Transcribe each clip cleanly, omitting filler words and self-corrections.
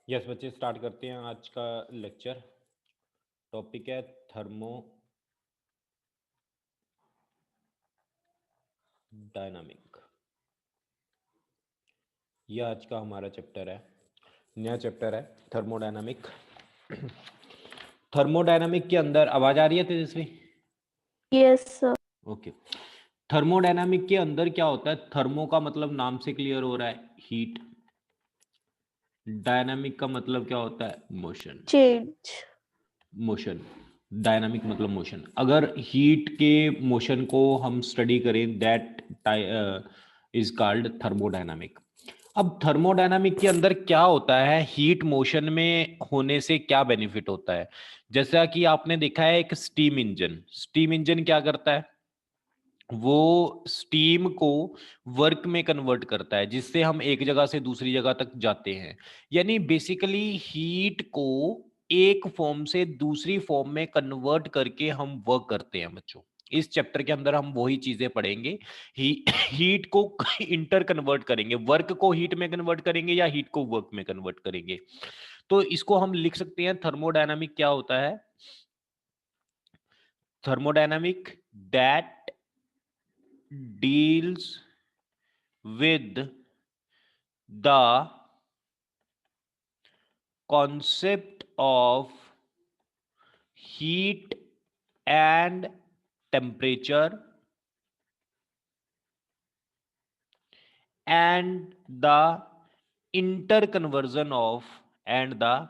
Yes बच्चे, start करते हैं आज का लेक्चर। टॉपिक है थर्मो डायनामिक। यह आज का हमारा चैप्टर है, नया चैप्टर है थर्मोडायनामिक। थर्मोडायनामिक के अंदर आवाज आ रही है Tejasvi? Yes sir. Okay. Thermodynamic के अंदर क्या होता है? थर्मो का मतलब नाम से क्लियर हो रहा है, हीट। डायनामिक का मतलब क्या होता है? मोशन। चेंज। मोशन, डायनामिक मतलब मोशन। अगर हीट के मोशन को हम स्टडी करें, दैट इज कॉल्ड थर्मोडायनामिक। अब थर्मोडायनामिक के अंदर क्या होता है? हीट मोशन में होने से क्या बेनिफिट होता है? जैसा कि आपने देखा है एक स्टीम इंजन। स्टीम इंजन क्या करता है? वो स्टीम को वर्क में कन्वर्ट करता है, जिससे हम एक जगह से दूसरी जगह तक जाते हैं। यानी बेसिकली हीट को एक फॉर्म से दूसरी फॉर्म में कन्वर्ट करके हम वर्क करते हैं बच्चों। इस चैप्टर के अंदर हम वही चीजें पढ़ेंगे। हीट को इंटर कन्वर्ट करेंगे, वर्क को हीट में कन्वर्ट करेंगे या हीट को वर्क में कन्वर्ट करेंगे। तो इसको हम लिख सकते हैं थर्मोडायनामिक क्या होता है? Thermodynamic that deals with the concept of heat and temperature and the interconversion of and the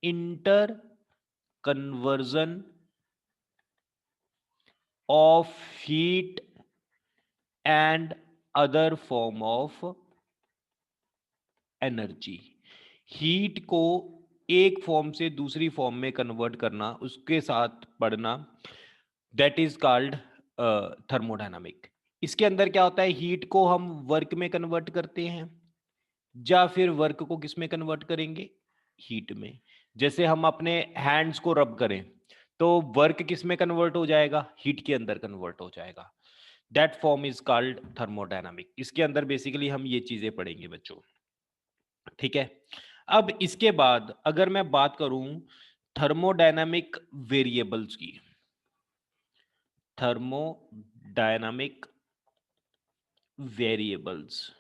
interconversion of heat and other form of energy. Heat को एक फॉर्म से दूसरी फॉर्म में कन्वर्ट करना, उसके साथ पढ़ना, दैट इज कॉल्ड थर्मोडायनामिक। इसके अंदर क्या होता है? हीट को हम वर्क में कन्वर्ट करते हैं, या फिर वर्क को किस में कन्वर्ट करेंगे? हीट में। जैसे हम अपने हैंड्स को रब करें तो वर्क किस में कन्वर्ट हो जाएगा? हीट के अंदर कन्वर्ट हो जाएगा। That form is called thermodynamic. इसके अंदर बेसिकली हम ये चीजें पढ़ेंगे बच्चों, ठीक है। अब इसके बाद अगर मैं बात करूं थर्मोडायनामिक वेरिएबल्स की, थर्मोडायनामिक वेरिएबल्स,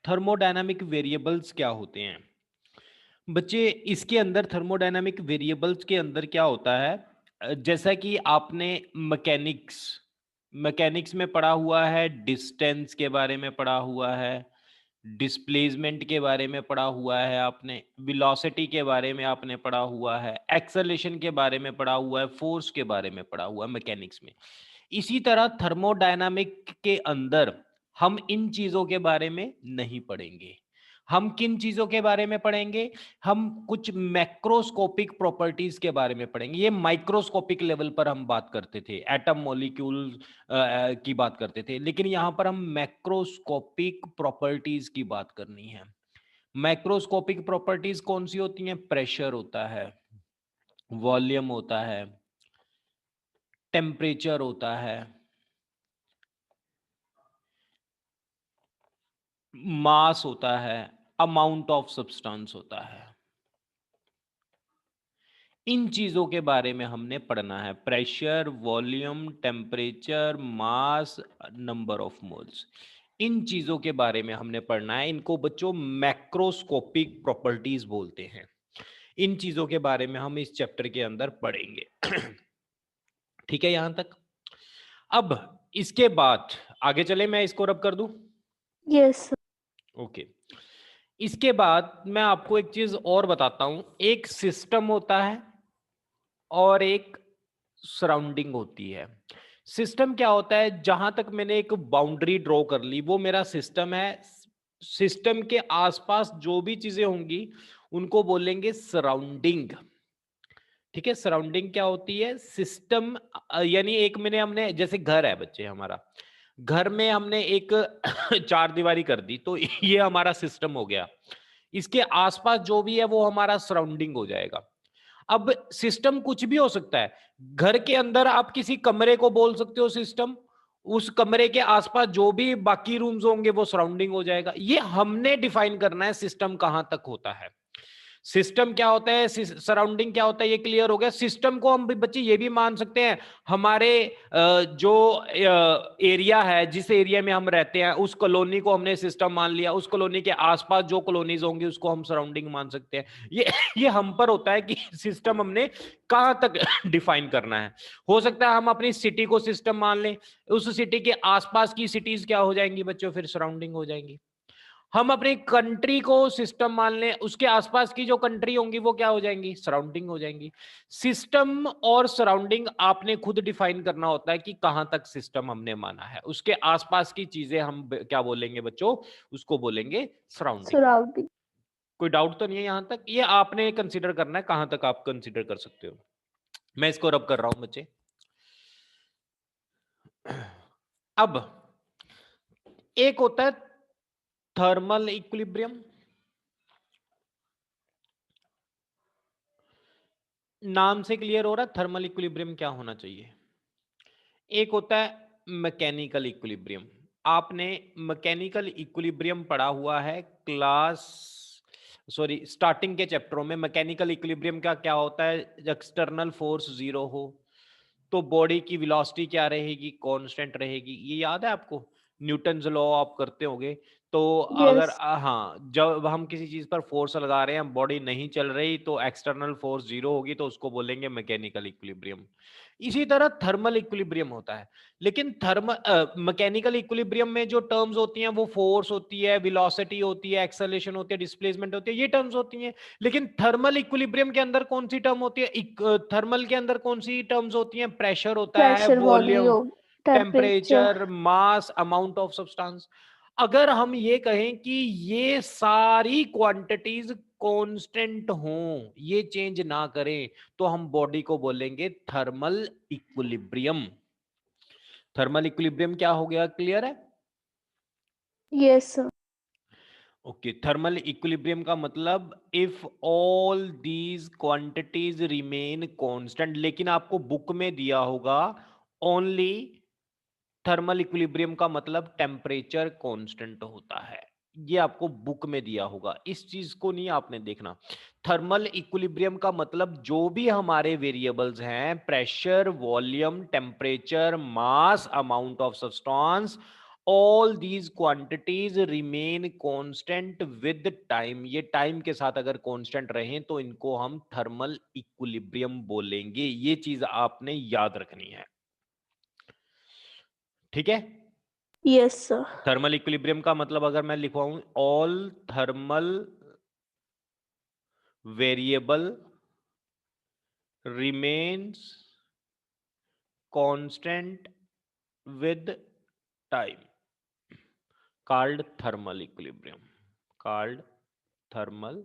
थर्मोडायनामिक वेरिएबल्स क्या होते हैं बच्चे? इसके अंदर थर्मोडायनामिक वेरिएबल्स के अंदर क्या होता है? जैसा कि आपने मैकेनिक्स मैकेनिक्स में पढ़ा हुआ है, डिस्टेंस के बारे में पढ़ा हुआ है, डिस्प्लेसमेंट के बारे में पढ़ा हुआ है आपने, वेलोसिटी के बारे में आपने पढ़ा हुआ है, एक्सेलरेशन के बारे में पढ़ा हुआ है, फोर्स के बारे में पढ़ा हुआ है मैकेनिक्स में। इसी तरह थर्मोडायनामिक के अंदर हम इन चीजों के बारे में नहीं पढ़ेंगे। हम किन चीजों के बारे में पढ़ेंगे? हम कुछ मैक्रोस्कोपिक प्रॉपर्टीज के बारे में पढ़ेंगे। ये माइक्रोस्कोपिक लेवल पर हम बात करते थे, एटम मॉलिक्यूल की बात करते थे, लेकिन यहां पर हम मैक्रोस्कोपिक प्रॉपर्टीज की बात करनी है। मैक्रोस्कोपिक प्रॉपर्टीज कौन सी होती हैं? प्रेशर होता है, वॉल्यूम होता है, टेम्परेचर होता है, मास होता है, अमाउंट ऑफ सब्सटेंस होता है। इन चीजों के बारे में हमने पढ़ना है, pressure, volume, temperature, mass, number of moles. इन चीजों के बारे में हमने पढ़ना है। इनको बच्चों मैक्रोस्कोपिक प्रॉपर्टीज बोलते हैं। इन चीजों के बारे में हम इस चैप्टर के अंदर पढ़ेंगे। ठीक है यहां तक। अब इसके बाद आगे चले, मैं इसको रब कर दूं। Yes, sir. ओके। इसके बाद मैं आपको एक चीज और बताता हूं। एक सिस्टम होता है और एक सराउंडिंग होती है। सिस्टम क्या होता है, जहां तक मैंने एक बाउंड्री ड्रॉ कर ली वो मेरा सिस्टम है। सिस्टम के आसपास जो भी चीजें होंगी उनको बोलेंगे सराउंडिंग। ठीक है, सराउंडिंग क्या होती है, सिस्टम यानी एक मैंने हमने जैसे घर है बच्चे, हमारा घर में हमने एक चार दीवारी कर दी तो ये हमारा सिस्टम हो गया। इसके आसपास जो भी है वो हमारा सराउंडिंग हो जाएगा। अब सिस्टम कुछ भी हो सकता है। घर के अंदर आप किसी कमरे को बोल सकते हो सिस्टम, उस कमरे के आसपास जो भी बाकी रूम्स होंगे वो सराउंडिंग हो जाएगा। ये हमने डिफाइन करना है सिस्टम कहां तक होता है। सिस्टम क्या होता है, सराउंडिंग क्या होता है, ये क्लियर हो गया। सिस्टम को हम बच्चे ये भी मान सकते हैं, हमारे जो एरिया है, जिस एरिया में हम रहते हैं उस कॉलोनी को हमने सिस्टम मान लिया। उस कॉलोनी के आसपास जो कॉलोनीज होंगी उसको हम सराउंडिंग मान सकते हैं। ये हम पर होता है कि सिस्टम हमने कहां तक डिफाइन करना है। हो सकता है हम अपनी सिटी को सिस्टम मान लें, उस सिटी के आसपास की सिटीज क्या हो जाएंगी बच्चों, फिर सराउंडिंग हो जाएंगी। हम अपनी कंट्री को सिस्टम मान लें, उसके आसपास की जो कंट्री होंगी वो क्या हो जाएंगी, सराउंडिंग हो जाएंगी। सिस्टम और सराउंडिंग आपने खुद डिफाइन करना होता है कि कहां तक सिस्टम हमने माना है। उसके आसपास की चीजें हम क्या बोलेंगे बच्चों, उसको बोलेंगे सराउंडिंग। Surrounding. कोई डाउट तो नहीं है यहां तक, ये आपने कंसीडर करना है कहां तक आप कंसीडर कर सकते हो। मैं इसको रब कर रहा हूं बच्चे। अब एक होता है थर्मल इक्विलिब्रियम। नाम से क्लियर हो रहा है थर्मल इक्विलिब्रियम क्या होना चाहिए। एक होता है मैकेनिकल इक्विलिब्रियम। आपने मैकेनिकल इक्विलिब्रियम पढ़ा हुआ है क्लास, सॉरी स्टार्टिंग के चैप्टरों में। मैकेनिकल इक्विलिब्रियम का क्या होता है, एक्सटर्नल फोर्स जीरो हो तो बॉडी की वेलोसिटी क्या रहेगी, कांस्टेंट रहेगी। ये याद है आपको, न्यूटन लॉ आप करते होंगे। तो अगर Yes. हाँ, जब हम किसी चीज पर फोर्स लगा रहे हैं, बॉडी नहीं चल रही, तो एक्सटर्नल फोर्स जीरो होगी, तो उसको बोलेंगे मैकेनिकल इक्विलिब्रियम। इसी तरह थर्मल इक्विलिब्रियम होता है। लेकिन मैकेनिकल इक्विलिब्रियम में जो टर्म्स होती हैं वो फोर्स होती है, वेलोसिटी होती है, एक्सेलरेशन होती है, डिस्प्लेसमेंट होती है, ये टर्म्स होती हैं। लेकिन थर्मल इक्विलिब्रियम के अंदर कौन सी टर्म होती है, थर्मल के अंदर कौन सी टर्म्स होती हैं, प्रेशर होता है, Pressure, volume, volume, temperature. Temperature, mass, amount of substance. अगर हम ये कहें कि ये सारी क्वांटिटीज कांस्टेंट हों, ये चेंज ना करें, तो हम बॉडी को बोलेंगे थर्मल इक्विलिब्रियम। थर्मल इक्विलिब्रियम क्या हो गया, क्लियर है। Yes, sir. Okay, thermal equilibrium का मतलब if all these quantities remain constant. लेकिन आपको बुक में दिया होगा ओनली थर्मल इक्विलिब्रियम का मतलब टेम्परेचर कांस्टेंट होता है, ये आपको बुक में दिया होगा। इस चीज को नहीं आपने देखना। थर्मल इक्विलिब्रियम का मतलब जो भी हमारे वेरिएबल्स हैं, pressure, volume, temperature, mass, amount of substance, all these quantities remain constant with time. ये टाइम के साथ अगर कांस्टेंट रहें तो इनको हम थर्मल इक्विलिब्रियम बोलेंगे। ये चीज आपने याद रखनी है, ठीक है। Yes, sir. थर्मल इक्विलिब्रियम का मतलब अगर मैं लिखवाऊं, all thermal variable remains constant with time, called thermal equilibrium, called thermal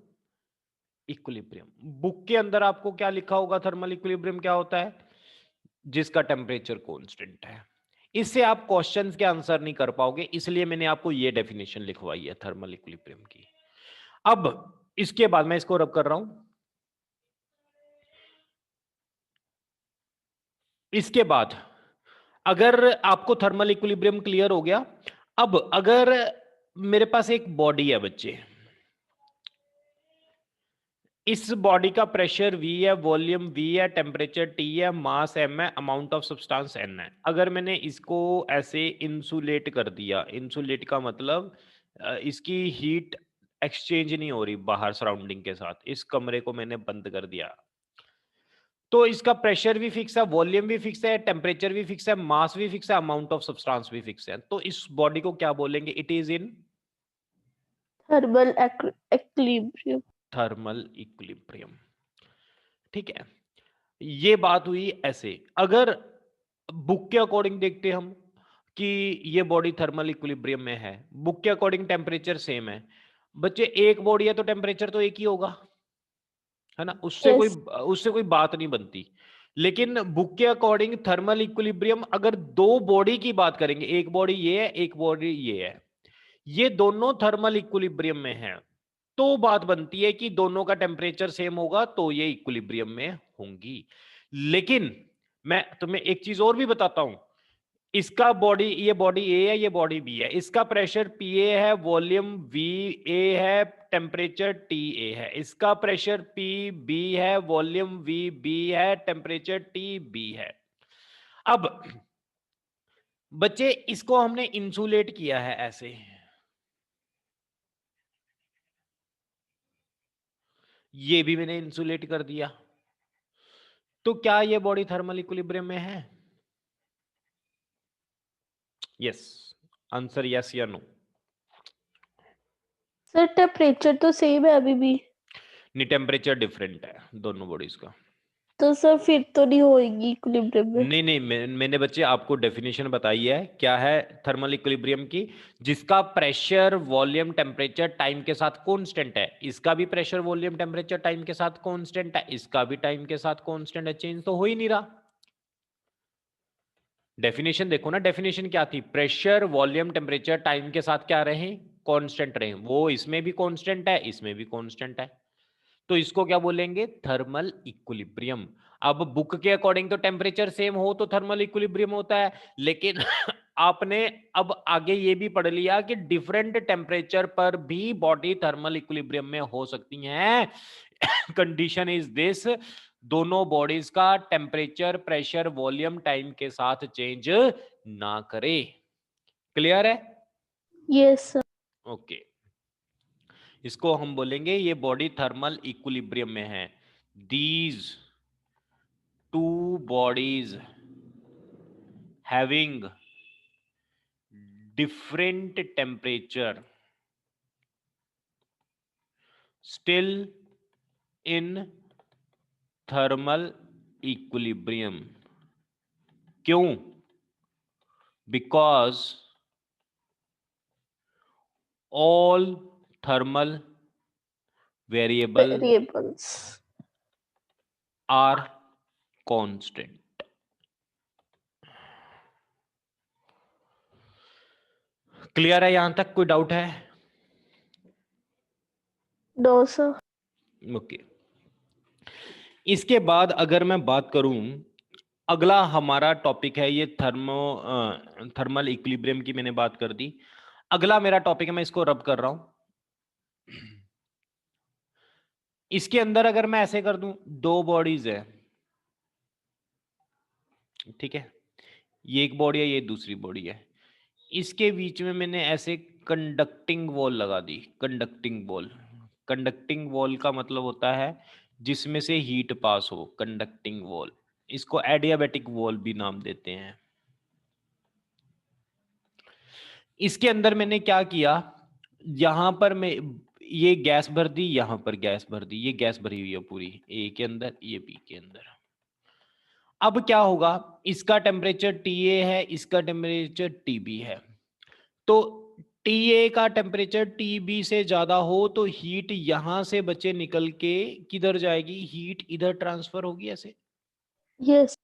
equilibrium. Book के अंदर आपको क्या लिखा होगा, थर्मल इक्विलिब्रियम क्या होता है, जिसका टेम्परेचर कांस्टेंट है। इससे आप क्वेश्चंस के आंसर नहीं कर पाओगे, इसलिए मैंने आपको ये डेफिनेशन लिखवाई है थर्मल इक्विलिब्रियम की। अब इसके बाद मैं इसको रब कर रहा हूं। इसके बाद अगर आपको थर्मल इक्विलिब्रियम क्लियर हो गया, अब अगर मेरे पास एक बॉडी है बच्चे, इस बॉडी का प्रेशर V है, वॉल्यूम V है, टेम्परेचर T है, मास M है, अमाउंट ऑफ सब्सटेंस N है। अगर मैंने इसको ऐसे इंसुलेट कर दिया, इंसुलेट का मतलब इसकी हीट एक्सचेंज नहीं हो रही बाहर सराउंडिंग के साथ, इस कमरे को मैंने बंद कर दिया, तो इसका प्रेशर भी फिक्स है, वॉल्यूम भी फिक्स है, टेम्परेचर भी फिक्स है, मास भी फिक्स है, अमाउंट ऑफ सब्सटेंस भी फिक्स है। तो इस बॉडी को क्या बोलेंगे? It is in thermal equilibrium. Thermal equilibrium. ठीक है, ये बात हुई ऐसे। अगर बुक के अकॉर्डिंग देखते हम कि ये बॉडी थर्मल इक्विलिब्रियम में है, बुक के अकॉर्डिंग टेम्परेचर सेम है। बच्चे एक बॉडी है तो टेम्परेचर तो एक ही होगा, है ना, यस। उससे कोई बात नहीं बनती। लेकिन बुक के अकॉर्डिंग थर्मल इक्विलिब्रियम, अगर दो बॉडी की बात करेंगे, एक बॉडी ये है, एक बॉडी ये है, ये दोनों थर्मल इक्विलिब्रियम में है, तो बात बनती है कि दोनों का टेम्परेचर सेम होगा तो ये इक्विलिब्रियम में होंगी। लेकिन मैं तुम्हें एक चीज और भी बताता हूं, इसका बॉडी, ये बॉडी ए है, ये बॉडी बी है, इसका प्रेशर पी ए है, वॉल्यूम वी ए है, टेम्परेचर टी ए है, इसका प्रेशर पी बी है, वॉल्यूम वी बी है, टेम्परेचर टी बी है। अब बच्चे इसको हमने इंसुलेट किया है ऐसे, ये भी मैंने इंसुलेट कर दिया, तो क्या ये बॉडी थर्मल इक्विलिब्रियम में है? यस, आंसर यस या नो? सर टेम्परेचर तो सेम है अभी भी। नहीं, टेम्परेचर डिफरेंट है दोनों बॉडीज का। तो सर फिर तो नहीं होएगी इक्विलिब्रियम में। नहीं नहीं, मैंने बच्चे आपको डेफिनेशन बताई है, क्या है थर्मल इक्विलिब्रियम की? जिसका प्रेशर वॉल्यूम टेम्परेचर टाइम के साथ कांस्टेंट है। इसका भी प्रेशर वॉल्यूम टेम्परेचर टाइम के साथ कांस्टेंट है, इसका भी टाइम के साथ कांस्टेंट है, चेंज तो हो ही नहीं रहा। डेफिनेशन देखो ना, डेफिनेशन क्या थी? प्रेशर वॉल्यूम टेम्परेचर टाइम के साथ क्या रहे? कांस्टेंट रहे। वो इसमें भी कांस्टेंट है, इसमें भी कांस्टेंट है, तो इसको क्या बोलेंगे? Thermal equilibrium. अब बुक के अकॉर्डिंग तो टेम्परेचर सेम हो तो थर्मल इक्विलिब्रियम होता है, लेकिन आपने अब आगे ये भी पढ़ लिया कि डिफरेंट टेम्परेचर पर भी बॉडी थर्मल इक्विलिब्रियम में हो सकती हैं। कंडीशन इज दिस, दोनों बॉडीज का टेम्परेचर, प्रेशर, वॉल्यूम टाइम के साथ चेंज ना करे। क्लियर है? Yes sir. ओके, इसको हम बोलेंगे ये बॉडी थर्मल इक्विलिब्रियम में है। These two bodies having different temperature still in thermal equilibrium. क्यों? Because all thermal variable variables are constant. Clear है यहां तक? कोई डाउट है? No sir. ओके, इसके बाद अगर मैं बात करूं, अगला हमारा टॉपिक है ये थर्मल इक्विलिब्रियम की मैंने बात कर दी। अगला मेरा टॉपिक है, मैं इसको रब कर रहा हूं। इसके अंदर अगर मैं ऐसे कर दूं, दो बॉडीज है, ठीक है, ये एक बॉडी है, ये दूसरी बॉडी है, इसके बीच में मैंने ऐसे कंडक्टिंग वॉल लगा दी। कंडक्टिंग वॉल, कंडक्टिंग वॉल का मतलब होता है जिसमें से हीट पास हो, कंडक्टिंग वॉल। इसको एडियाबैटिक वॉल भी नाम देते हैं। इसके अंदर मैंने क्या किया, यहां पर मैं ये गैस भर दी, यहां पर गैस भर दी, ये गैस भरी हुई है पूरी, ए के अंदर, ये बी के अंदर। अब क्या होगा, इसका टेम्परेचर टी ए है, इसका टेम्परेचर टी बी है, तो टी ए का टेम्परेचर टी बी से ज्यादा हो तो हीट यहां से बचे निकल के किधर जाएगी? हीट इधर ट्रांसफर होगी ऐसे। यस।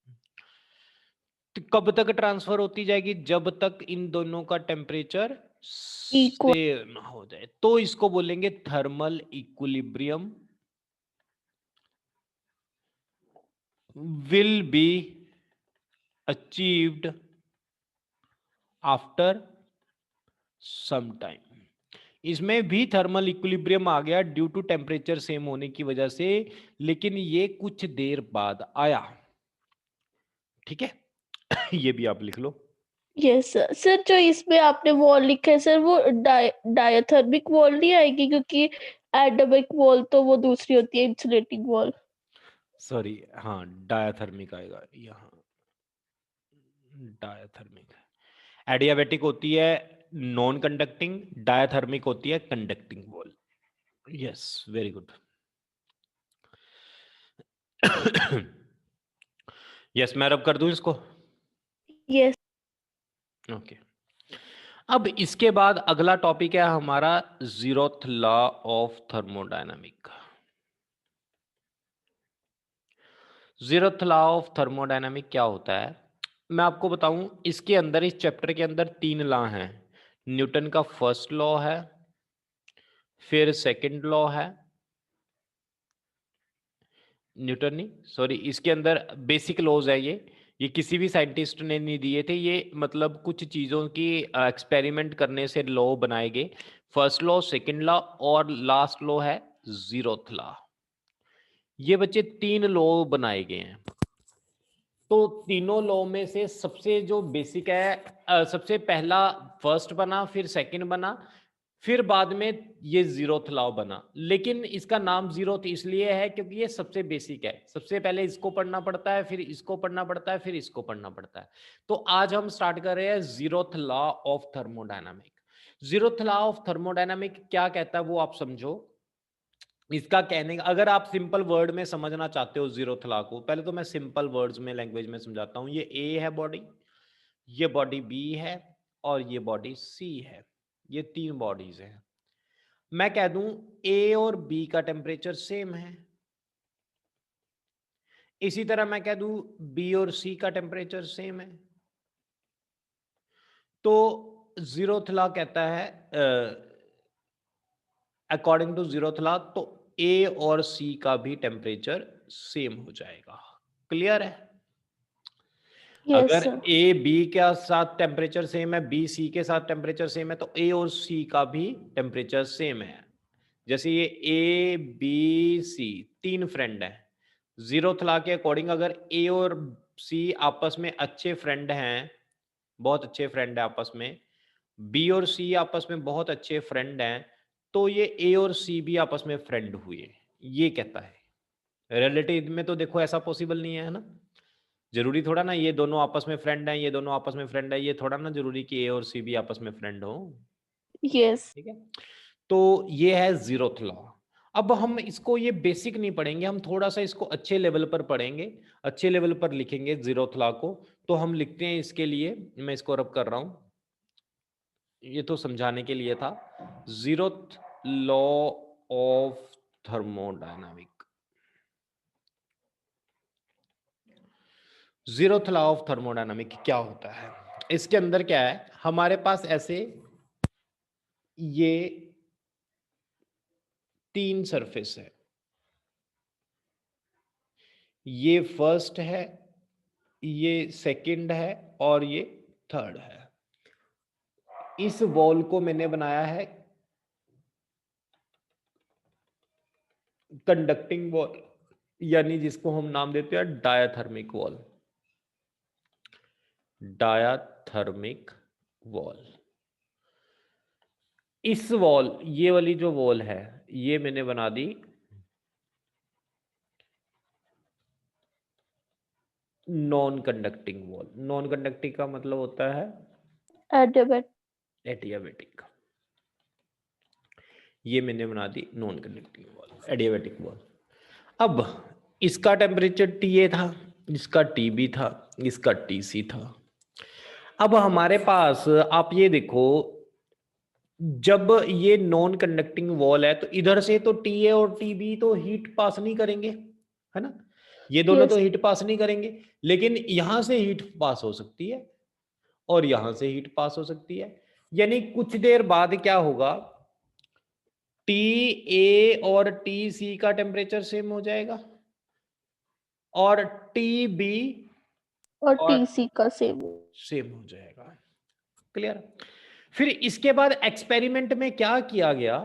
तो कब तक ट्रांसफर होती जाएगी? जब तक इन दोनों का टेम्परेचर इक्वल। सेम हो जाए, तो इसको बोलेंगे thermal equilibrium will be achieved after some time. इसमें भी थर्मल इक्विलिब्रियम आ गया ड्यू टू टेम्परेचर सेम होने की वजह से, लेकिन ये कुछ देर बाद आया। ठीक है। ये भी आप लिख लो। Yes sir. सर जो इसमें आपने वॉल लिखा है सर, वो डायथर्मिक वॉल नहीं आएगी, क्योंकि एडमिक वॉल तो वो दूसरी होती है, इंसुलेटिंग वॉल। सॉरी, हाँ डायाथर्मिक आएगा यहाँ। डायाथर्मिक, एडियाबेटिक होती है नॉन कंडक्टिंग, डायाथर्मिक होती है conducting wall. Yes, very good. Yes, मैं रब कर दूं इसको। यस। ओके। अब इसके बाद अगला टॉपिक है हमारा zeroth law of thermodynamic. Zeroth law of thermodynamic क्या होता है मैं आपको बताऊं। इसके अंदर, इस चैप्टर के अंदर 3 लॉ हैं। न्यूटन का फर्स्ट लॉ है, फिर सेकंड लॉ है, न्यूटन नहीं सॉरी, इसके अंदर बेसिक लॉज है ये किसी भी साइंटिस्ट ने नहीं दिए थे, ये मतलब कुछ चीज़ों की एक्सपेरिमेंट करने से लॉ बनाए गए। फर्स्ट लॉ, सेकंड लॉ और लास्ट लॉ है जीरोथ लॉ। ये बच्चे 3 लॉ बनाए गए हैं। तो तीनों लॉ में से सबसे जो बेसिक है, सबसे पहला फर्स्ट बना, फिर सेकंड बना, फिर बाद में ये जीरोथ लॉ बना। लेकिन इसका नाम जीरोथ इसलिए है क्योंकि ये सबसे बेसिक है। सबसे पहले इसको पढ़ना पड़ता है, फिर इसको पढ़ना पड़ता है, फिर इसको पढ़ना पड़ता है। तो आज हम स्टार्ट कर रहे हैं zeroth law of thermodynamic. Zeroth law of thermodynamic क्या कहता है वो आप समझो। इसका कहने का, अगर आप सिंपल वर्ड में समझना चाहते हो जीरोथ लॉ को, पहले तो मैं सिंपल वर्ड्स में, लैंग्वेज में समझाता हूं। ये ए है बॉडी, ये बॉडी बी है और ये बॉडी सी है। ये 3 बॉडीज हैं। मैं कह दूं ए और बी का टेम्परेचर सेम है। इसी तरह मैं कह दूं बी और सी का टेम्परेचर सेम है। तो जीरोथ लॉ कहता है, अकॉर्डिंग टू जीरोथ लॉ, तो ए और सी का भी टेम्परेचर सेम हो जाएगा। क्लियर है? यस अगर सर। ए बी के साथ टेम्परेचर सेम है, बी सी के साथ टेम्परेचर सेम है, तो ए और सी का भी टेम्परेचर सेम है। जैसे ये ए बी सी 3 फ्रेंड हैं। जीरोथ लॉ के अकॉर्डिंग अगर ए और सी आपस में अच्छे फ्रेंड हैं, बहुत अच्छे फ्रेंड है आपस में, बी और सी आपस में बहुत अच्छे फ्रेंड हैं, तो ये ए और सी भी आपस में फ्रेंड हुए, ये कहता है। रिलेटिव में तो देखो ऐसा पॉसिबल नहीं है ना। जरूरी थोड़ा ना ये दोनों आपस में फ्रेंड हैं, ये दोनों आपस में फ्रेंड है, ये थोड़ा ना जरूरी कि ए और सी भी आपस में फ्रेंड हो। यस। ठीक है। तो ये है जीरोथ लॉ। अब हम इसको, ये बेसिक नहीं पढ़ेंगे, हम थोड़ा सा इसको अच्छे लेवल पर पढ़ेंगे, अच्छे लेवल पर लिखेंगे जीरोथ लॉ को। तो हम लिखते हैं, इसके लिए मैं इसको रब कर रहा हूं, ये तो समझाने के लिए था। Zeroth law of thermodynamic. Zeroth law of thermodynamic क्या होता है? इसके अंदर क्या है, हमारे पास ऐसे ये 3 सरफेस है। ये फर्स्ट है, ये सेकंड है और ये थर्ड है। इस वॉल को मैंने बनाया है कंडक्टिंग वॉल, यानी जिसको हम नाम देते हैं डायाथर्मिक वॉल। Diathermic wall. इस वॉल, ये वाली जो वॉल है, ये मैंने बना the non conducting wall. Non conducting का मतलब होता है एडियाबेटिक। एडियाबेटिक। ये मैंने बना the non conducting wall, adiabatic wall. अब इसका टेम्परेचर TA था, इसका TB था, इसका TC था। अब हमारे पास आप ये देखो, जब ये नॉन कंडक्टिंग वॉल है तो इधर से तो TA और TB तो हीट पास नहीं करेंगे, है ना। ये दोनों तो यस। हीट पास नहीं करेंगे, लेकिन यहां से हीट पास हो सकती है और यहां से हीट पास हो सकती है। यानी कुछ देर बाद क्या होगा, TA और TC का टेम्परेचर सेम हो जाएगा और TB और और टीसी का सेम। सेम हो जाएगा। क्लियर? फिर इसके बाद एक्सपेरिमेंट में क्या किया गया,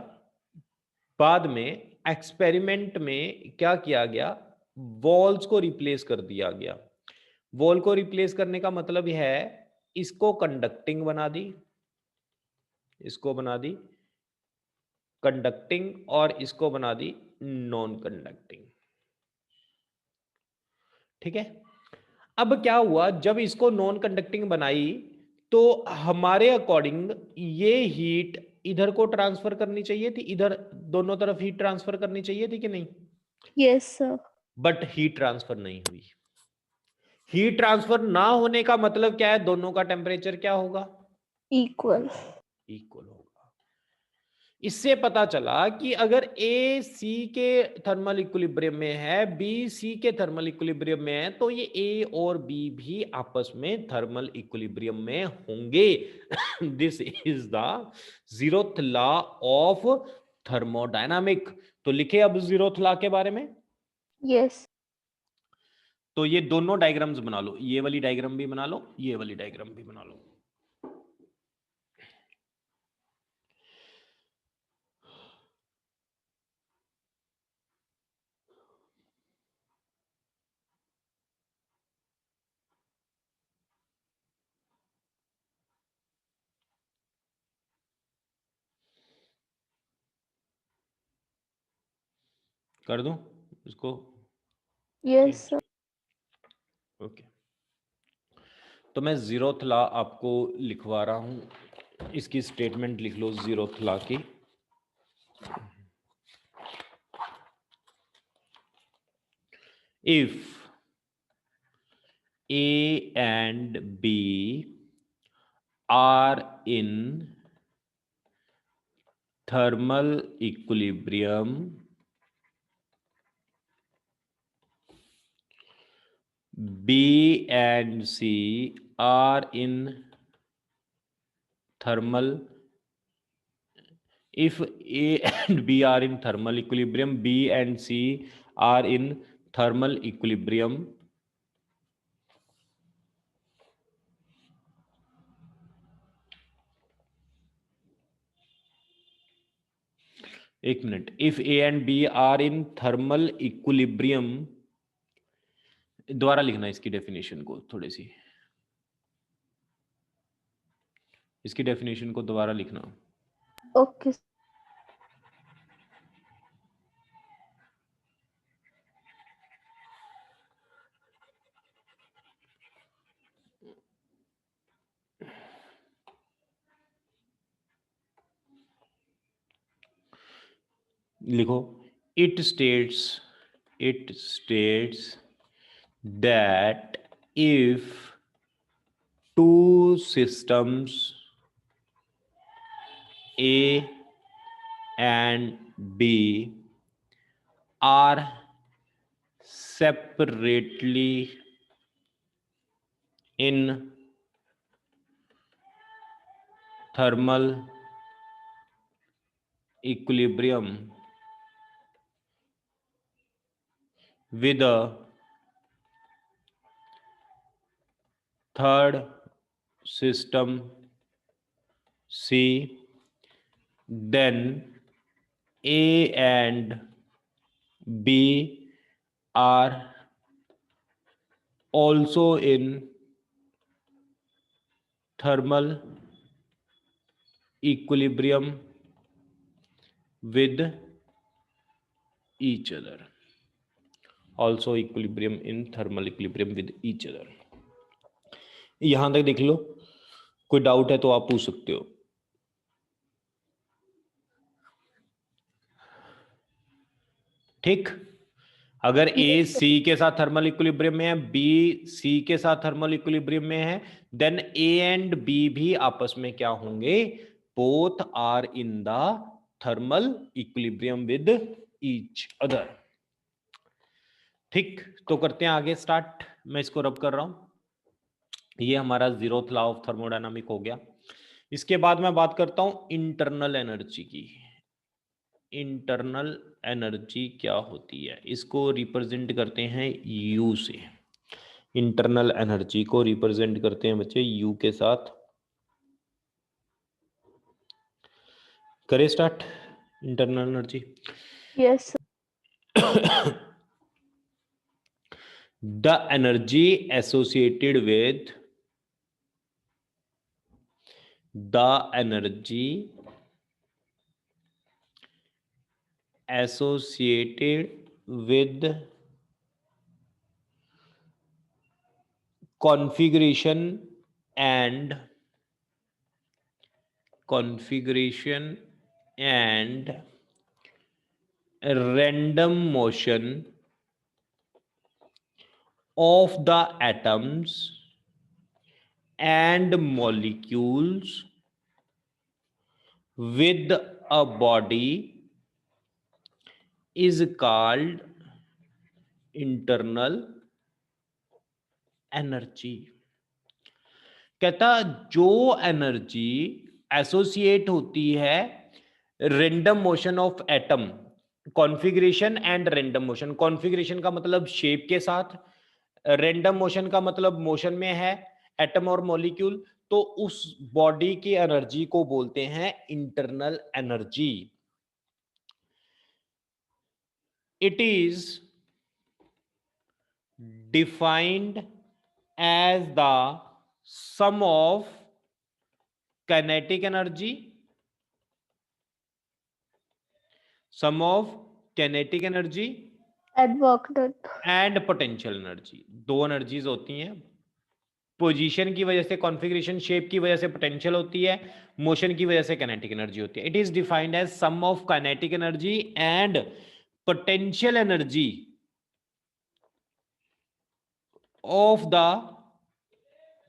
बाद में एक्सपेरिमेंट में क्या किया गया, वॉल्स को रिप्लेस कर दिया गया। वॉल को रिप्लेस करने का मतलब है इसको कंडक्टिंग बना दी, इसको बना दी कंडक्टिंग, और इसको बना दी नॉन कंडक्टिंग। ठीक है। अब क्या हुआ, जब इसको नॉन कंडक्टिंग बनाई तो हमारे अकॉर्डिंग ये हीट इधर को ट्रांसफर करनी चाहिए थी, इधर दोनों तरफ हीट ट्रांसफर करनी चाहिए थी कि नहीं? Yes sir. But heat transfer नहीं हुई। हीट ट्रांसफर ना होने का मतलब क्या है, दोनों का टेम्परेचर क्या होगा, इक्वल। इक्वल होगा। इससे पता चला कि अगर ए सी के थर्मल इक्विलिब्रियम में है, बी सी के थर्मल इक्विलिब्रियम में है, तो ये ए और बी भी आपस में थर्मल इक्विलिब्रियम में होंगे। This is the zeroth law of thermodynamic. तो लिखे अब जीरोथ लॉ के बारे में। यस। तो ये दोनों डायग्राम्स बना लो, ये वाली डायग्राम भी बना लो, ये वाली डायग्राम भी बना लो। कर दूं इसको? Yes sir. ओके। तो मैं जीरोथ लॉ आपको लिखवा रहा हूं, इसकी स्टेटमेंट लिख लो जीरोथ लॉ की। If A and B are in thermal equilibrium, B and C are in thermal, if A and B are in thermal equilibrium, B and C are in thermal equilibrium, एक minute, if A and B are in thermal equilibrium, दोबारा लिखना इसकी definition को, थोड़ी सी इसकी definition को दोबारा लिखना। ओके। लिखो, it states that if two systems A and B are separately in thermal equilibrium with a third system C, then A and B are also in thermal equilibrium with each other, also equilibrium in thermal equilibrium with each other। यहां तक देख लो, कोई doubt है तो आप पूछ सकते हो। ठीक, अगर ए सी के साथ थर्मल इक्विलिब्रियम में है, बी सी के साथ थर्मल इक्विलिब्रियम में है, देन ए एंड बी भी आपस में क्या होंगे, both are in the thermal equilibrium with each other. ठीक, तो करते हैं आगे स्टार्ट। मैं इसको रब कर रहा हूं। ये हमारा जीरोथ लॉ ऑफ थर्मोडायनामिक हो गया। इसके बाद मैं बात करता हूं इंटरनल एनर्जी की। इंटरनल एनर्जी क्या होती है, इसको रिप्रेजेंट करते हैं यू से। इंटरनल एनर्जी को रिप्रेजेंट करते हैं बच्चे यू के साथ। करें start internal energy. Yes, sir. The energy associated with the energy associated with configuration and random motion of the atoms and molecules with a body is called internal energy। कहता जो energy associate होती है random motion of atom, configuration and random motion. Configuration का मतलब shape के साथ, random motion का मतलब मोशन में है एटम और मॉलिक्यूल, तो उस बॉडी की एनर्जी को बोलते हैं internal energy. It is defined as the sum of kinetic energy, sum of kinetic energy And work done. and potential energy। दो एनर्जीज होती हैं, पोजीशन की वजह से, कॉन्फ़िगरेशन शेप की वजह से पोटेंशियल होती है, मोशन की वजह से काइनेटिक एनर्जी होती है। It is defined as sum of kinetic energy and potential energy of the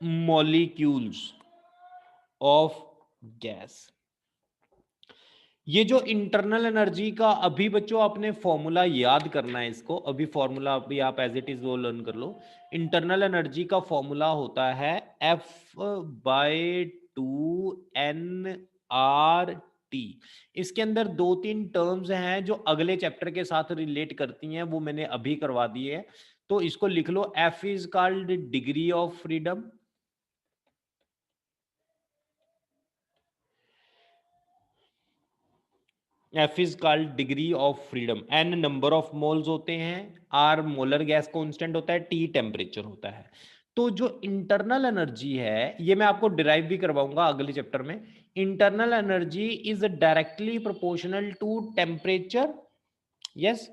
molecules of gas. ये जो इंटरनल एनर्जी का अभी बच्चों आपने फॉर्मूला याद करना है, इसको अभी फॉर्मूला अभी आप एज इट इज वो लर्न कर लो। इंटरनल एनर्जी का फॉर्मूला होता है F/2NRT। इसके अंदर 2-3 टर्म्स हैं जो अगले चैप्टर के साथ रिलेट करती हैं, वो मैंने अभी करवा दी है, तो इसको लिख लो। F is called degree of freedom, F is called degree of freedom, N number of moles होते हैं, R मोलर गैस कांस्टेंट होता है, T टेम्परेचर होता है। तो जो इंटरनल एनर्जी है, ये मैं आपको डिराइव भी करवाऊंगा अगले चैप्टर में। Internal energy is directly proportional to temperature. Yes,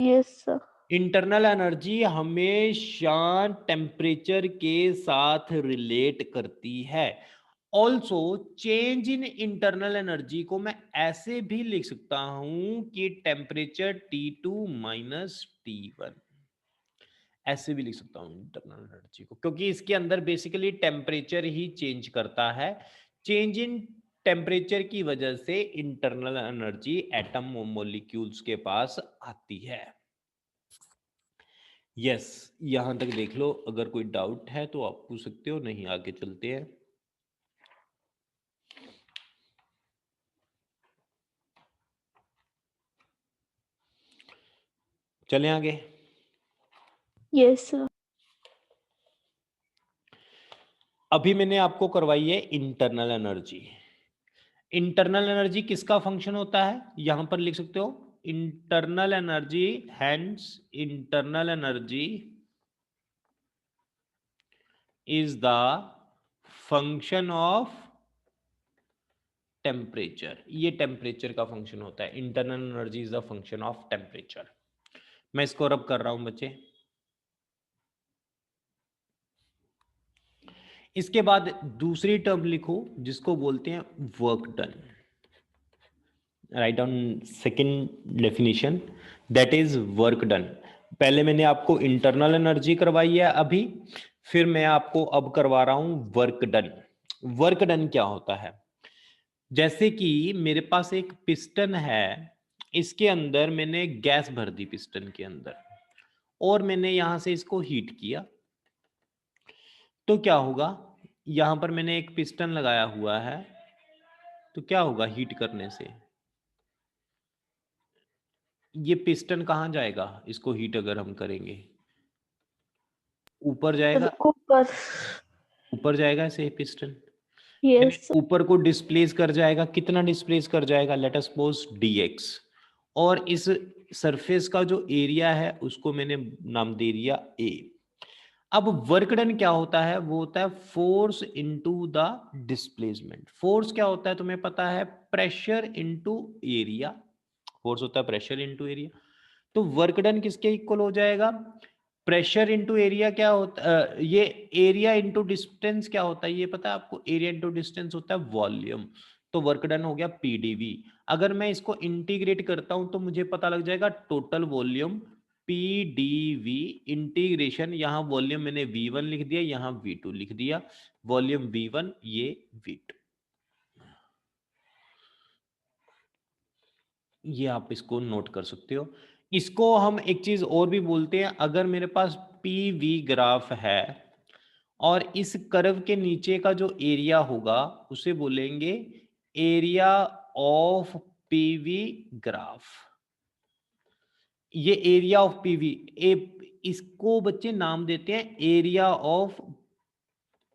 Yes, sir. Internal energy हमेशा टेम्परेचर के साथ रिलेट करती है। Also change in internal energy को मैं ऐसे भी लिख सकता हूं कि टेम्परेचर T2 माइनस T1, ऐसे भी लिख सकता हूं इंटरनल एनर्जी को, क्योंकि इसके अंदर बेसिकली टेम्परेचर ही चेंज करता है। चेंज इन टेम्परेचर की वजह से इंटरनल एनर्जी एटम मॉलिक्यूल्स के पास आती है। यस, यहां तक देख लो, अगर कोई डाउट है तो आप पूछ सकते हो, नहीं आगे चलते हैं। चलें आगे। Yes, sir. अभी मैंने आपको करवाई है इंटरनल एनर्जी। इंटरनल एनर्जी किसका फंक्शन होता है, यहां पर लिख सकते हो internal energy, hence internal energy is the function of temperature. ये टेम्परेचर का फंक्शन होता है, internal energy is the function of temperature. मैं इसको रब कर रहा हूं बच्चे। इसके बाद दूसरी टर्म लिखो जिसको बोलते हैं work done. Write down second definition, that is work done. पहले मैंने आपको इंटरनल एनर्जी करवाई है अभी, फिर मैं आपको अब करवा रहा हूं वर्क डन। वर्क डन क्या होता है, जैसे कि मेरे पास एक पिस्टन है, इसके अंदर मैंने गैस भर दी पिस्टन के अंदर, और मैंने यहां से इसको हीट किया, तो क्या होगा, यहां पर मैंने एक पिस्टन लगाया हुआ है, तो क्या होगा हीट करने से, ये पिस्टन कहां जाएगा, इसको हीट अगर हम करेंगे ऊपर जाएगा, ऊपर। ऊपर जाएगा ऐसे पिस्टन। यस ऊपर को डिस्प्लेस कर जाएगा, कितना डिस्प्लेस कर जाएगा, लेट अस सपोज dx, और इस सरफेस का जो एरिया है उसको मैंने नाम दे दिया a। अब वर्क डन क्या होता है, वो होता है force into the displacement. Force क्या होता है तुम्हें पता है, प्रेशर इनटू एरिया। फोर्स होता है प्रेशर इनटू एरिया। तो वर्क डन किसके इक्वल हो जाएगा, प्रेशर इनटू एरिया क्या होता है, ये एरिया इनटू डिस्टेंस क्या होता है, ये पता है आपको, एरिया इनटू डिस्टेंस होता है वॉल्यूम। तो वर्क डन हो गया पीडीवी। अगर मैं इसको इंटीग्रेट करता हूं तो मुझे पता लग जाएगा टोटल वॉल्यूम पीडीवी इंटीग्रेशन, यहां वॉल्यूम मैंने V1 लिख दिया, यहां V2 लिख दिया, वॉल्यूम V1 ये V2, ये आप इसको नोट कर सकते हो। इसको हम एक चीज और भी बोलते हैं, अगर मेरे पास पीवी ग्राफ है और इस कर्व के नीचे का जो एरिया होगा उसे बोलेंगे एरिया ऑफ पीवी ग्राफ। ये एरिया ऑफ पीवी, इसको बच्चे नाम देते हैं area of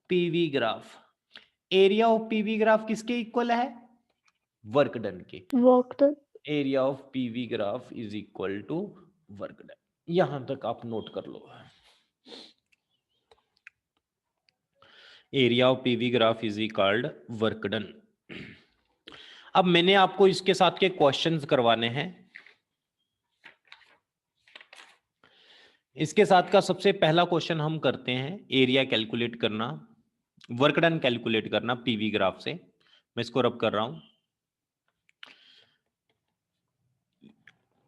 PV graph. Area of PV graph किसके इक्वल है, वर्क डन के। Work done. Area of PV graph is equal to work done. यहां तक आप नोट कर लो, area of PV graph is equalled work done. अब मैंने आपको इसके साथ के क्वेश्चंस करवाने हैं। इसके साथ का सबसे पहला क्वेश्चन हम करते हैं, एरिया कैलकुलेट करना, वर्क डन कैलकुलेट करना पीवी ग्राफ से। मैं इसको रब कर रहा हूं।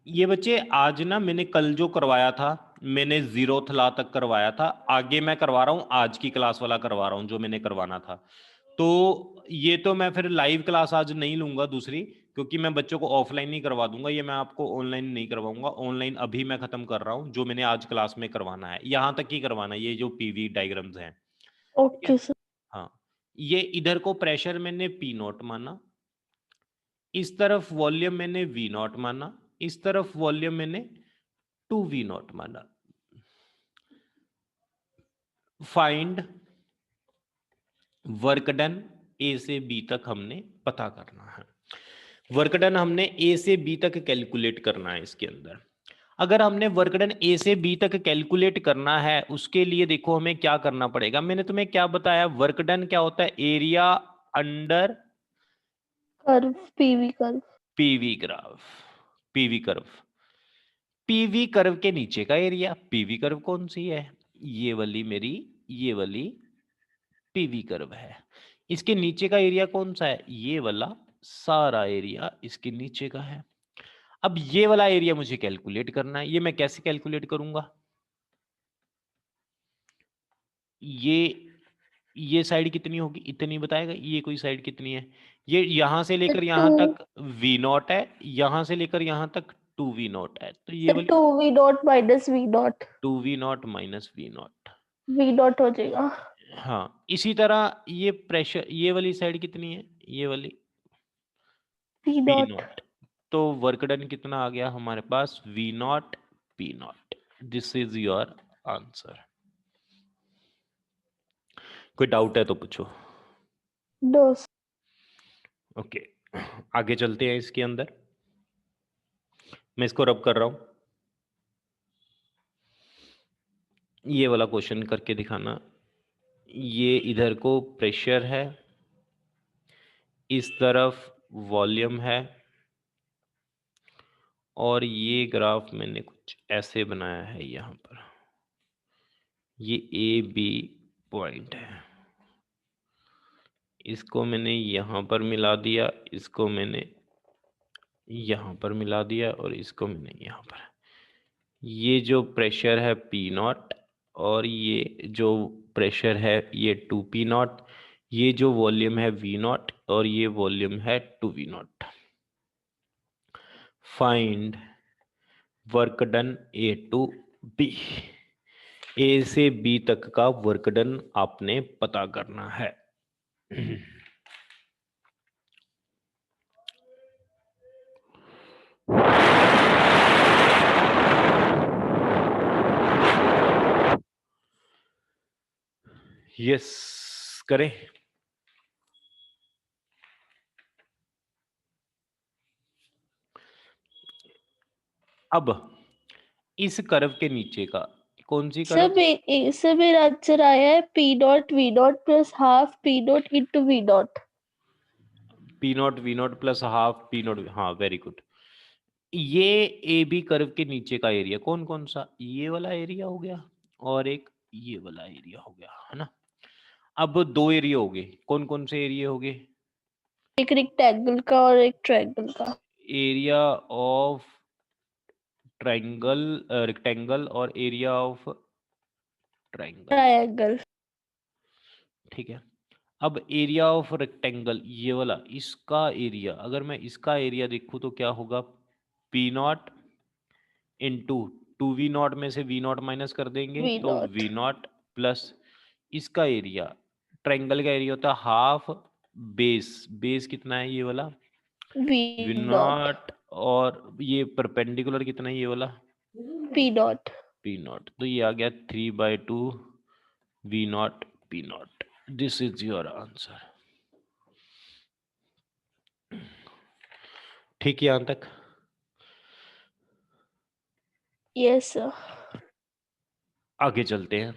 ये बच्चे आज ना मैंने कल जो करवाया था, मैंने 0th लॉ तक करवाया था, आगे मैं करवा रहा हूं आज की क्लास वाला करवा रहा हूं जो मैंने करवाना था। तो ये तो मैं फिर लाइव क्लास आज नहीं लूंगा दूसरी, क्योंकि मैं बच्चों को ऑफलाइन ही करवा दूंगा, ये मैं आपको ऑनलाइन नहीं करवाऊंगा। ऑनलाइन अभी मैं खत्म कर रहा हूं, जो मैंने आज क्लास में करवाना है यहां तक ही करवाना है, ये जो पीवी डायग्राम्स हैं, ठीक है। Okay sir. हाँ, ये इधर को प्रेशर मैंने पी नॉट माना, इस तरफ वॉल्यूम मैंने वी नॉट माना, इस तरफ वॉल्यूम मैंने 2v नॉट माना। फाइंड वर्क डन ए से बी तक हमने पता करना है। वर्क डन हमने ए से बी तक कैलकुलेट करना है इसके अंदर। अगर हमने वर्क डन ए से बी तक कैलकुलेट करना है, उसके लिए देखो हमें क्या करना पड़ेगा। मैंने तुम्हें क्या बताया, वर्क डन क्या होता है, area under curve, PV curve. PV graph, PV curve, PV curve के नीचे का एरिया। पीवी कर्व कौन सी है, ये वाली मेरी, ये वाली पीवी कर्व है। इसके नीचे का एरिया कौन सा है, ये वाला सारा एरिया इसके नीचे का है। अब ये वाला एरिया मुझे कैलकुलेट करना है, ये मैं कैसे कैलकुलेट करूंगा, ये साइड कितनी होगी, इतनी बताएगा, ये कोई साइड कितनी है, ये यहां से लेकर यहां टू। तक वी नॉट है, यहां से लेकर यहां तक 2v नॉट है, तो ये सर वाली 2v minus V naught. 2v naught minus V naught. V naught हो जाएगा। हाँ, इसी तरह ये प्रेशर, ये वाली साइड कितनी है, ये वाली वी पी नॉट। नॉट। तो वर्क डन कितना आ गया हमारे पास, V not P not. This is your answer. कोई डाउट है तो पूछो। नो। ओके, आगे चलते हैं इसके अंदर। मैं इसको रब कर रहा हूं, ये वाला क्वेश्चन करके दिखाना। ये इधर को प्रेशर है, इस तरफ वॉल्यूम है, और ये ग्राफ मैंने कुछ ऐसे बनाया है, यहां पर ये ए बी पॉइंट है, इसको मैंने यहां पर मिला दिया, इसको मैंने यहां पर मिला दिया, और इसको मैंने यहां पर। ये जो प्रेशर है पी नॉट, और ये जो प्रेशर है ये 2p नॉट, ये जो वॉल्यूम है वी नॉट, और ये वॉल्यूम है 2v नॉट। Find work done A to B, A से बी तक का वर्क डन आपने पता करना है। यस, करें। अब इस कर्व के नीचे का कौन सी सर कर्व? सर मेरा आंसर आया है P dot V dot plus half P dot into V dot. P not V naught plus half P naught, हाँ वेरी गुड। ये ए बी कर्व के नीचे का एरिया कौन कौन सा? ये वाला एरिया हो गया और एक ये वाला एरिया हो गया, है ना। अब दो एरिया हो गए, कौन कौन से एरिया हो गए? एक रेक्टेंगल का और एक ट्रायंगल का। एरिया ऑफ ट्रायंगल, रेक्टेंगल और एरिया ऑफ ट्रायंगल, ट्रायंगल। ठीक है। अब एरिया ऑफ रेक्टेंगल ये वाला, इसका एरिया, अगर मैं इसका एरिया देखूं तो क्या होगा? P naught into two V naught में से वी नॉट माइनस कर देंगे वी तो डॉट वी नॉट प्लस इसका एरिया, ट्रायंगल का एरिया होता है हाफ बेस, बेस कितना है ये वाला? वी वी डॉट नॉट, और ये परपेंडिकुलर कितना है ये वाला? P dot. पी नॉट, तो ये आ गया 3/2 V not P not. This is your answer. ठीक है यहां तक? Yes sir. आगे चलते हैं,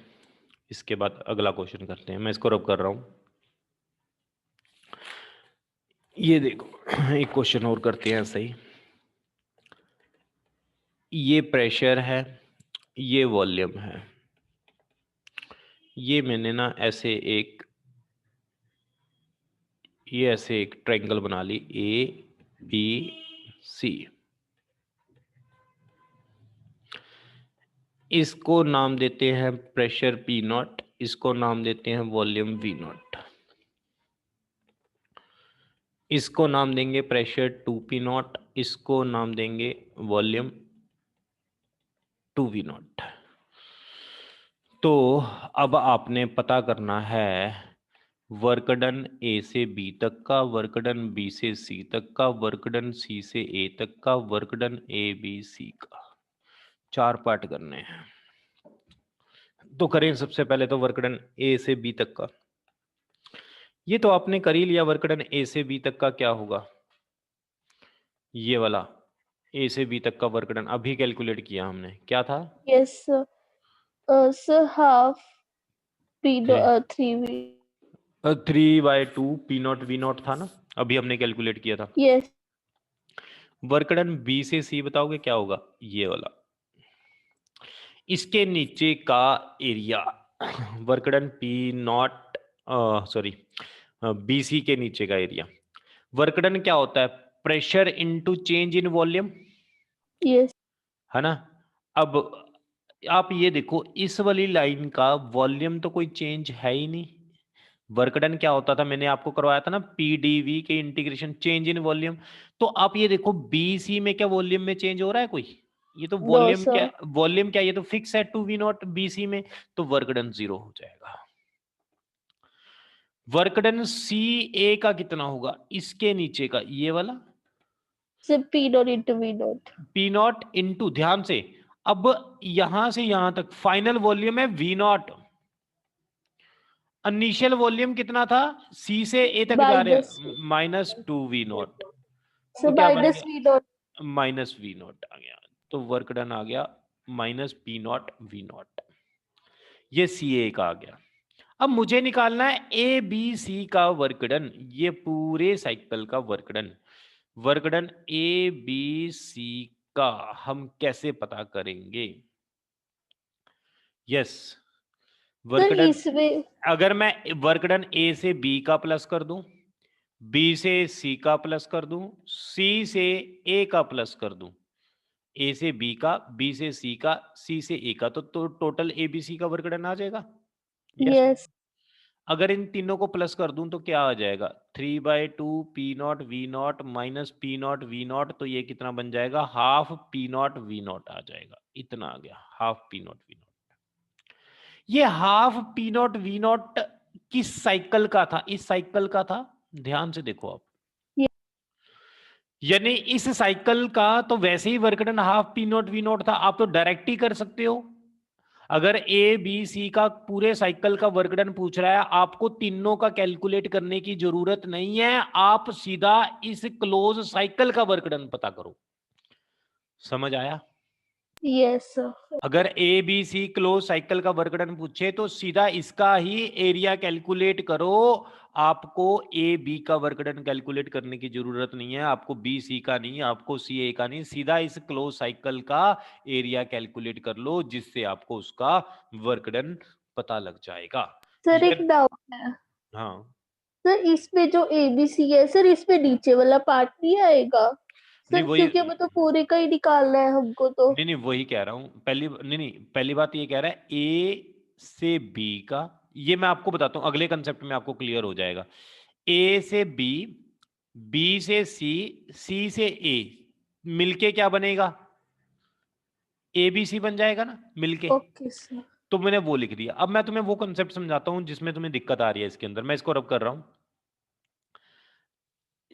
इसके बाद अगला क्वेश्चन करते हैं। मैं इसको रब कर रहा हूं। ये देखो, एक क्वेश्चन और करते हैं ऐसा ही। ये प्रेशर है, ये वॉल्यूम है। ये मैंने ना ऐसे एक ट्रायंगल बना ली ए बी सी। इसको नाम देते हैं प्रेशर पी नॉट, इसको नाम देते हैं वॉल्यूम वी नॉट। इसको नाम देंगे प्रेशर 2p नॉट, इसको नाम देंगे वॉल्यूम 2v नॉट। तो अब आपने पता करना है वर्क डन ए से बी तक का, वर्क डन बी से सी तक का, वर्क डन सी से ए तक का, work done A B C का। 4 पार्ट करने हैं। तो करें सबसे पहले तो वर्क डन ए से बी तक का। ये तो आपने कर ही लिया, वर्क डन ए से बी तक का क्या होगा? ये वाला ए से बी तक का वर्क डन अभी कैलकुलेट किया हमने, क्या था? Yes sir. Sir half P dot 3v। 3/2 P not V not था ना, अभी हमने कैलकुलेट किया था। यस। वर्क डन बी से सी बताओगे क्या होगा? ये वाला, इसके नीचे का area work done P naught, sorry B C के नीचे का एरिया। वर्क डन क्या होता है? Pressure into change in volume, yes. है ना। अब आप ये देखो, इस वाली लाइन का वॉल्यूम तो कोई चेंज है ही नहीं। वर्क डन क्या होता था, मैंने आपको करवाया था ना, पीडीवी के इंटीग्रेशन चेंज इन वॉल्यूम। तो आप ये देखो बीसी में क्या वॉल्यूम में चेंज हो रहा है कोई? ये तो नो वॉल्यूम क्या, सर। वॉल्यूम क्या, ये तो फिक्स है 2v नॉट बीसी में। तो वर्क डन 0 हो जाएगा। वर्क डन सी ए का कितना होगा? इसके नीचे का ये वाला sir P dot into V dot. P naught into, ध्यान से, अब यहां से यहां तक फाइनल वॉल्यूम है वी नॉट। इनिशियल वॉल्यूम कितना था? सी से ए तक जा रहे माइनस। हैं, -2v नॉट। सर तो क्या बन माइनस गया? V dot. -v नॉट आ गया। तो वर्क डन आ गया -p नॉट v नॉट। ये सी ए का आ गया। अब मुझे निकालना है ए बी सी का वर्क डन, ये पूरे साइकिल का work done. Work done A B C का हम कैसे पता करेंगे? यस, वर्क सर डन, इसमें अगर मैं वर्क डन ए से बी का प्लस कर दूं, बी से सी का प्लस कर दूं, सी से ए का प्लस कर दूं, ए से बी का, बी से सी का, सी से ए का, तो टोटल ए बी सी का वर्क डन आ जाएगा। यस। यस। अगर इन तीनों को प्लस कर दूं तो क्या आ जाएगा? 3/2 P not V not minus P not V not, तो ये कितना बन जाएगा? Half P not V not आ जाएगा। इतना आ गया, half P not V not. ये half P not V not किस साइकिल का था? इस साइकिल का था, ध्यान से देखो आप। यानी इस साइकिल का तो वैसे ही work done half P not V not था, आप तो डायरेक्ट ही कर सकते हो। अगर ए बी सी का पूरे साइकिल का वर्क डन पूछ रहा है, आपको तीनों का कैलकुलेट करने की जरूरत नहीं है, आप सीधा इस क्लोज साइकिल का वर्क डन पता करो। समझ आया? Yes, sir. अगर A B C close cycle का वर्क डन पूछे तो सीधा इसका ही एरिया कैलकुलेट करो। आपको ए बी का वर्क डन कैलकुलेट करने की जरूरत नहीं है, आपको बी सी का नहीं, आपको सी ए का नहीं, सीधा इस क्लोज साइकिल का एरिया कैलकुलेट कर लो, जिससे आपको उसका वर्क डन पता लग जाएगा। सर ये एक डाउट है हाँ सर, इसमें जो एबीसी है सर, इसमें नीचे वाला पार्ट नहीं आएगा नहीं सर? वही क्योंकि हमें तो पूरे का ही निकालना है हमको तो। नहीं नहीं वही कह रहा हूँ। नहीं पहली बात ये कह रहा है ए से बी का, ये मैं आपको बताता हूँ, अगले कंसेप्ट में आपको क्लियर हो जाएगा। ए से बी, बी से सी, सी से ए मिलके क्या बनेगा? ए बी सी बन जाएगा ना मिलके। Okay sir. तो मैंने वो लिख दिया। अब मैं तुम्हें वो कंसेप्ट समझाता हूँ जिसमें तुम्हें दिक्कत आ रही है इसके अंदर। मैं इसको रब कर रहा हूँ।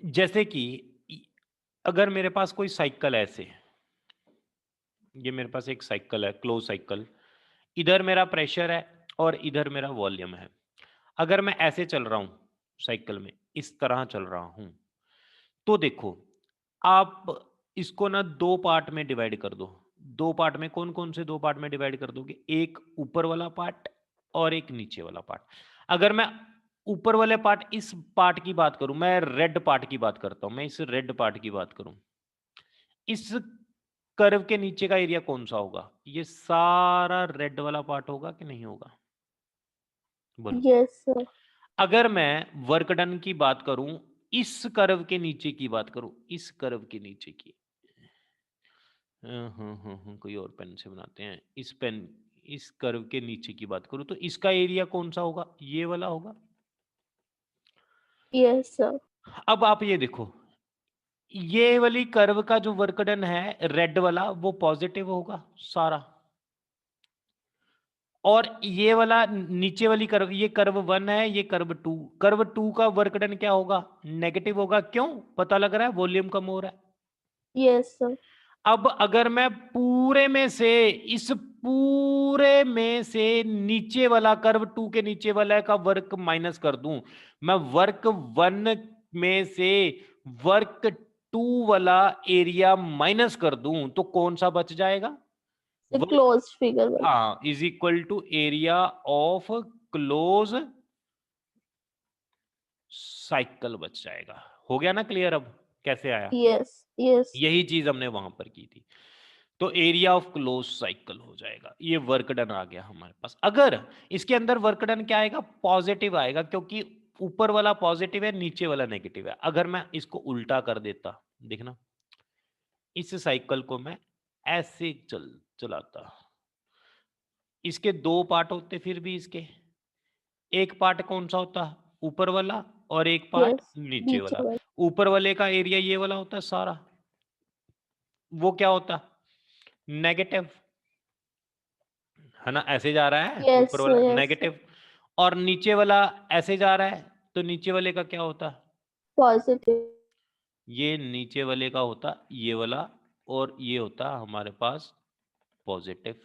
जैसे कि अगर मेरे पास कोई साइकिल ऐसे, ये मेरे पास एक साइकिल है, क्लोज साइकिल, इधर मेरा प्रेशर है और इधर मेरा वॉल्यूम है। अगर मैं ऐसे चल रहा हूं साइकिल में, इस तरह चल रहा हूं, तो देखो आप इसको ना दो पार्ट में डिवाइड कर दो। दो पार्ट में, कौन कौन से दो पार्ट में डिवाइड कर दोगे? एक ऊपर वाला पार्ट और एक नीचे वाला पार्ट। अगर मैं ऊपर वाले पार्ट, इस पार्ट की बात करूं, मैं रेड पार्ट की बात करता हूं, मैं इस रेड पार्ट की बात करूं, इस कर्व के नीचे का एरिया कौन सा होगा? ये सारा रेड वाला पार्ट होगा कि नहीं होगा? बोलो। Yes sir. अगर मैं वर्क डन की बात करूं, इस कर्व के नीचे की बात करूं, इस कर्व के नीचे की, कोई और पेन से बनाते हैं, इस पेन, इस कर्व के नीचे की बात करूं, तो इसका एरिया कौन सा होगा? ये वाला होगा। Yes sir. अब आप ये देखो, ये वाली कर्व का जो वर्क डन है रेड वाला, वो पॉजिटिव होगा सारा। और ये वाला नीचे वाली कर्व, ये कर्व 1 है, ये कर्व 2, कर्व 2 का वर्क डन क्या होगा? नेगेटिव होगा। क्यों? पता लग रहा है वॉल्यूम कम हो रहा है। Yes sir. अब अगर मैं पूरे में से, इस पूरे में से नीचे वाला कर्व 2 के नीचे वाला का वर्क माइनस कर दूं, मैं वर्क 1 में से वर्क 2 वाला एरिया माइनस कर दूं, तो कौन सा बच जाएगा? क्लोज फिगर वाला। हाँ, is equal to area of close cycle बच जाएगा। हो गया ना क्लियर? अब कैसे आया? Yes yes. यही चीज हमने वहां पर की थी। तो एरिया ऑफ क्लोज साइकिल हो जाएगा। ये वर्क डन आ गया हमारे पास। अगर इसके अंदर वर्क डन क्या आएगा? पॉजिटिव आएगा, क्योंकि ऊपर वाला पॉजिटिव है, नीचे वाला नेगेटिव है। अगर मैं इसको उल्टा कर देता, देखना, इस साइकिल को मैं ऐसे चलाता, इसके दो पार्ट होते, फिर भी इसके एक पार्ट कौन सा होता? ऊपर वाला, और एक पार्ट यस। नीचे नीचे वाला। वाला। ऊपर वाले का एरिया ये वाला होता है सारा, वो क्या होता? नेगेटिव, है ना? ऐसे जा रहा है ऊपर यस वाला यस। नेगेटिव, और नीचे वाला ऐसे जा रहा है, तो नीचे वाले का क्या होता? पॉजिटिव। ये नीचे वाले का होता ये वाला, और ये होता हमारे पास पॉजिटिव।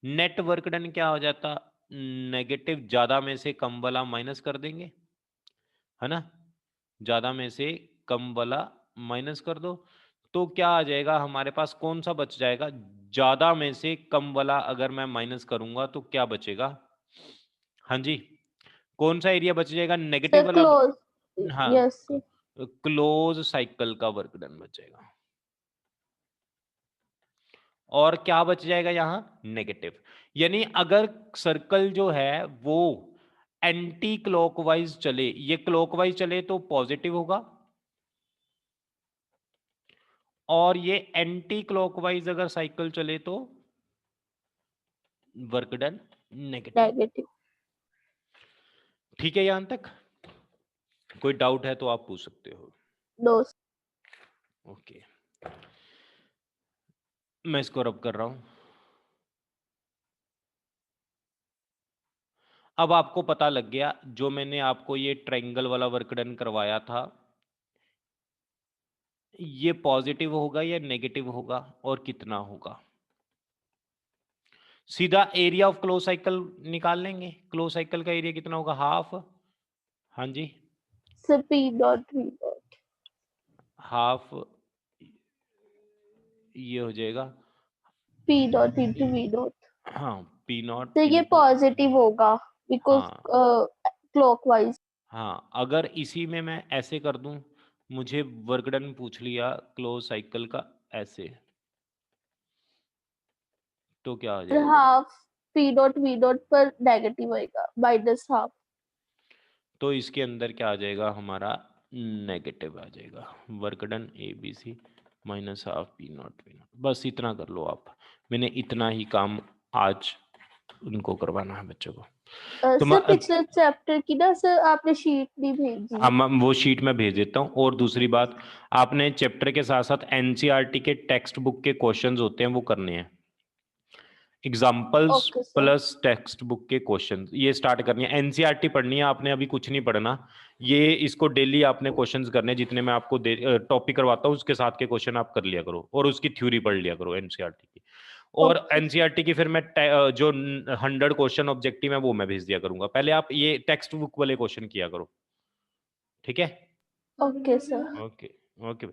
नेट वर्क डन क्या हो जाता? नेगेटिव, ज्यादा में से कम वाला माइनस कर देंगे, है ना? ज्यादा में से कम वाला माइनस कर दो, तो क्या आ जाएगा हमारे पास? कौन सा बच जाएगा? ज्यादा में से कम वाला अगर मैं माइनस करूंगा तो क्या बचेगा? हाँ जी, कौन सा एरिया बच जाएगा? नेगेटिव सर वाला। क्लोज। हाँ, यस। क्लोज साइकिल का वर्क डन बच जाएगा। और क्या बच जाएगा यहां? नेगेटिव। यानी अगर सर्कल जो है वो एंटी क्लॉकवाइज चले, ये क्लॉकवाइज चले तो पॉजिटिव होगा, और ये एंटी क्लॉकवाइज अगर साइकिल चले तो वर्क डन नेगेटिव। नेगेटिव। ठीक है यहां तक? कोई डाउट है तो आप पूछ सकते हो। नो। ओके, मैं इसको रब कर रहा हूं। अब आपको पता लग गया, जो मैंने आपको ये ट्रायंगल वाला वर्क डन करवाया था, ये पॉजिटिव होगा या नेगेटिव होगा, और कितना होगा? सीधा एरिया ऑफ क्लोज साइकिल निकाल लेंगे। क्लोज साइकिल का एरिया कितना होगा? हाफ। हाँ जी, sir P dot V dot. Half, ये हो जाएगा P dot into V dot. हाँ, P नॉट तो ये into पॉजिटिव होगा बिकॉज हाँ क्लॉकवाइज। हाँ, अगर इसी में मैं ऐसे कर दूं, मुझे वर्क डन पूछ लिया क्लोज साइकिल का ऐसे, तो क्या आ जाएगा? Half P dot V dot पर नेगेटिव आएगा माइनस हाफ। तो इसके अंदर क्या आ जाएगा हमारा? नेगेटिव आ जाएगा। Work done ABC minus half P not V not. बस इतना कर लो आप। मैंने इतना ही काम आज उनको करवाना है बच्चों को। तो सर पिछले चैप्टर की ना सर आपने शीट नहीं भेजी। वो शीट मैं भेज देता हूँ। और दूसरी बात, आपने चैप्टर के साथ साथ एनसीईआरटी के टेक्स्ट बुक के क्वेश्चंस होते हैं वो करने हैं। Examples okay sir. Plus text book के क्वेश्चन ये स्टार्ट करनी है। एनसीईआरटी पढ़नी है आपने, अभी कुछ नहीं पढ़ना। ये इसको डेली आपने क्वेश्चंस करने हैं, जितने मैं आपको टॉपिक करवाता हूँ उसके साथ के क्वेश्चन आप कर लिया करो और उसकी थ्योरी पढ़ लिया करो एनसीईआरटी की। और ओके एनसीईआरटी की फिर मैं जो 100 क्वेश्चन ऑब्जेक्टिव है वो मैं भेज दिया करूंगा। पहले आप ये टेक्स्ट बुक वाले क्वेश्चन किया करो, ठीक है? Okay sir. Okay okay.